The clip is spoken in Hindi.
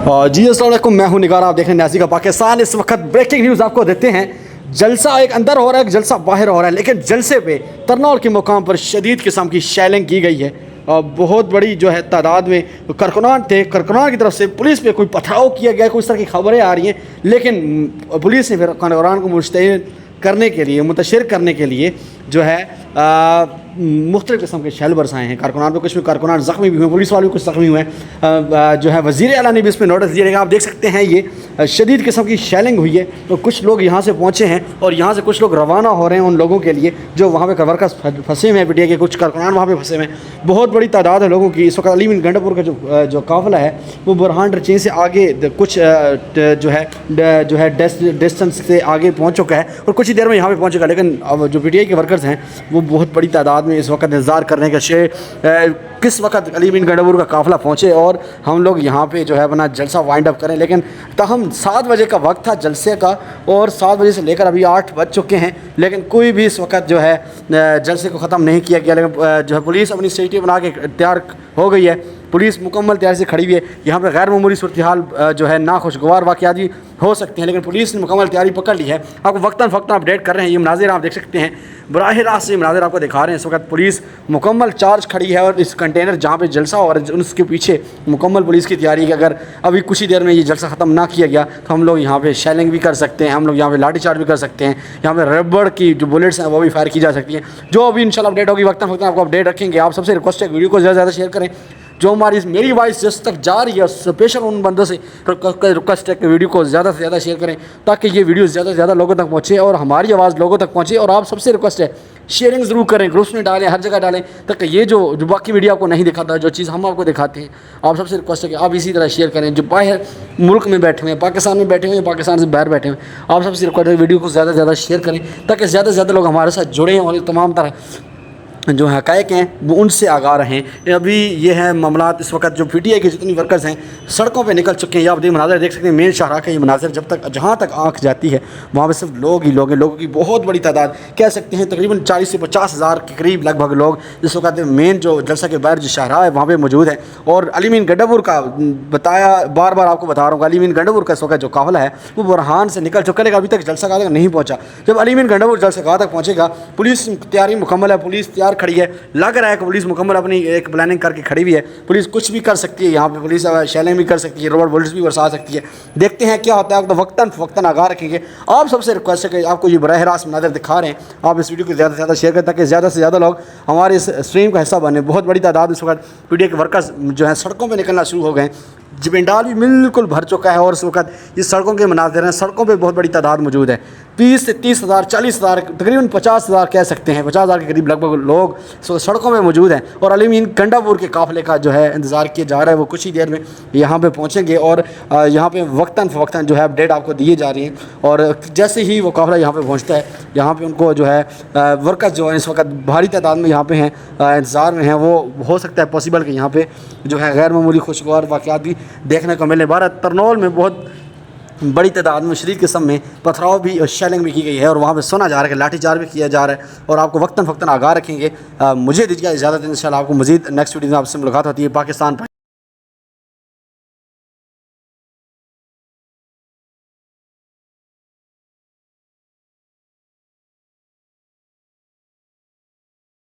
जी अस्सलाम वालेकुम, मैं हूं निगार, आप देख रहे हैं न्यासी का पाकिस्तान। इस वक्त ब्रेकिंग न्यूज़ आपको देते हैं। जलसा एक अंदर हो रहा है, एक जलसा बाहर हो रहा है, लेकिन जलसे पे तरनौल के मुकाम पर शदीद किस्म की शेलिंग की गई है और बहुत बड़ी जो है तादाद में कारकुनान थे। कारकुनान की तरफ से पुलिस पे कोई पथराव किया गया, कोई इस तरह की खबरें आ रही हैं, लेकिन पुलिस ने फिर कारकुनान को मुश्तैद करने के लिए, मुंतशिर करने के लिए जो है मुख्तलिफ़ किस्म के शैल बरसाए हैं कारकुनान पर। कुछ भी कारकुनान ज़ख्मी भी हुए, पुलिस वाले भी कुछ ज़ख्मी हुए हैं। जो है वज़ीर आला ने भी इस पर नोटिस दिया। आप देख सकते हैं ये शदीद किस्म की शैलिंग हुई है। तो कुछ लोग यहाँ से पहुँचे हैं और यहाँ से कुछ लोग रवाना हो रहे हैं उन लोगों के लिए जो वहाँ पर वर्कर्स फंसे हुए हैं पीटीआई के। कुछ कारकुनान वहाँ पर फंसे हुए हैं। बहुत बड़ी तादाद है लोगों की। इस वक्त अली बिन गंडापुर का जो काफ़िला है वो बुरहान रचीन से आगे कुछ जो है डिस्टेंस से आगे पहुँच चुका है और कुछ ही देर में यहाँ पर पहुँचेगा। लेकिन अब जो पीटीआई के वर्कर्स हैं वो बहुत बड़ी तादाद में इस वक्त इंतज़ार करने का किस वक्त अली बिन गंडापुर का काफ़िला पहुँचे और हम लोग यहाँ पे जो है अपना जलसा वाइंड अप करें। लेकिन तहम 7 बजे का वक्त था जलसे का और 7 बजे से लेकर अभी 8 बज चुके हैं, लेकिन कोई भी इस वक्त जो है जलसे को ख़त्म नहीं किया गया। लेकिन जो है पुलिस अपनी स्टेटी बना के तैयार हो गई है। पुलिस मुकम्मल तैयारी से खड़ी हुई है। यहाँ पर गैर मामूली सूरत हाल जो है नाखुशगवार वाक़यात भी हो सकते हैं, लेकिन पुलिस ने मुकम्मल तैयारी पकड़ ली है। आपको वक्तन फ़क्तन अपडेट कर रहे हैं। ये मनाज़िर आप देख सकते हैं, बराह रास्त से मनाज़िर आपको दिखा रहे हैं। इस वक्त पुलिस मुकम्मल चार्ज खड़ी है और इस कंटेनर जहाँ पे जलसा और उसके पीछे मुकम्मल पुलिस की तैयारी है कि अगर अभी कुछ ही देर में ये जलसा ख़त्म ना किया गया तो हम लोग यहाँ पे शेलिंग भी कर सकते हैं, हम लोग यहाँ पे लाठी चार्ज भी कर सकते हैं, यहाँ पे रबड़ की जो बुलेट्स हैं वो भी फायर की जा सकती हैं। जो अभी इंशाल्लाह अपडेट होगी वक्तन फ़क्तन आपको अपडेट रखेंगे। आप सबसे रिक्वेस्ट है वीडियो को ज़्यादा से ज़्यादा शेयर करें। जो हमारी मेरी वॉइस जिस तक जा रही है स्पेशल उन बंदों से रिक्वेस्ट है कि वीडियो को ज़्यादा से ज़्यादा शेयर करें ताकि ये वीडियो ज़्यादा से ज़्यादा लोगों तक पहुँचे और हमारी आवाज़ लोगों तक पहुँचे। और आप सबसे रिक्वेस्ट है शेयरिंग ज़रूर करें, ग्रुप्स में डालें, हर जगह डालें ताकि ये जो बाकी मीडिया आपको नहीं दिखाता, जो चीज़ हम आपको दिखाते हैं, आप सबसे रिक्वेस्ट है कि आप इसी तरह शेयर करें। जो बाहर मुल्क में बैठे हुए हैं, पाकिस्तान में बैठे हुए हैं, पाकिस्तान से बाहर बैठे हुए हैं, आप सबसे रिक्वेस्ट है वीडियो को ज़्यादा से ज़्यादा शेयर करें ताकि ज़्यादा से ज़्यादा लोग हमारे साथ जुड़ें और तमाम तरह जो हक़ाइक़ हैं वो उनसे आगाह रहें। अभी ये है मामलात। इस वक्त जो पीटीआई के जितनी वर्कर्स हैं सड़कों पे निकल चुके हैं। आप मनाज़र देख सकते हैं, मेन शाहराह का ये मनाज़र जब तक जहाँ तक आँख जाती है वहाँ पे सिर्फ लोग ही लोग हैं। लोगों की बहुत बड़ी तादाद, कह सकते हैं तकरीबन 40 से 50 हज़ार के करीब लगभग लोग इस वक्त मेन जो जलसा के बाहर जो शाहराह है वहाँ पर मौजूद है। और अली बिन गंडापुर का बताया, बार बार आपको बता रहा हूँ, अली बिन गंडापुर का इस वक्त जो काफ़िला है वो बुरहान से निकल चुका है, लेकिन अभी तक जलसा गाह तक नहीं पहुँचा। जब अली बिन गंडापुर जलसा गाह तक पहुँचेगा, पुलिस तैयारी मुकम्मल है, पुलिस तैयार खड़ी है। लग रहा है कि पुलिस मुकम्मल अपनी एक प्लानिंग करके खड़ी हुई है। पुलिस कुछ भी कर सकती है, यहाँ पे पुलिस शेलिंग भी कर सकती है, रबड़ बुलेट्स भी बरसा सकती है। देखते हैं क्या होता है। आपको वक्तन फ़क्तन आगाह रखेंगे। आप सबसे रिक्वेस्ट है कि आपको ये बराह रास्त मनाज़र दिखा रहे हैं, आप इस वीडियो को ज़्यादा से ज़्यादा शेयर करें ताकि ज़्यादा से ज़्यादा लोग हमारे इस स्ट्रीम का हिस्सा बने। बहुत बड़ी तादाद इस वक्त पीटीआई के वर्कर्स जो हैं सड़कों पर निकलना शुरू हो गए। जबिंडाल भी बिल्कुल भर चुका है और इस वक्त इस सड़कों के मनाज़िर हैं। सड़कों पे बहुत बड़ी तादाद मौजूद है। 20 से 30 हज़ार, 40 हज़ार, तकरीबन 50 हज़ार कह सकते हैं, 50 हज़ार के करीब लगभग लोग इस वक्त सड़कों में मौजूद हैं। और अली बिन गंडापुर के काफ़िले का जो है इंतज़ार किया जा रहा है। वो कुछ ही देर में यहाँ पे पहुँचेंगे और यहाँ पे वक्तन फ़वक्तन जो है अपडेट आपको दिए जा रही हैं। और जैसे ही वो काफ़िला यहाँ पे पहुँचता है, यहाँ पे उनको जो है वर्कर्स जो है इस वक्त भारी तादाद में यहाँ पे हैं, इंतज़ार में हैं। वो हो सकता है पॉसिबल कि यहाँ पे जो है गैर मामूली खुशगवार वाक़यात भी देखने को मिले। भारत तरनौल में बहुत बड़ी तादाद में शदीद किस्म में पथराव भी और शेलिंग भी की गई है और वहाँ पे सुना जा रहा है कि लाठी चार्ज भी किया जा रहा है। और आपको वक्तन फ़क्तन आगाह रखेंगे। मुझे दीजिए इजाज़त, इंशाल्लाह आपको मज़ीद नेक्स्ट वीडियो में आपसे मुलाकात होती है। पाकिस्तान।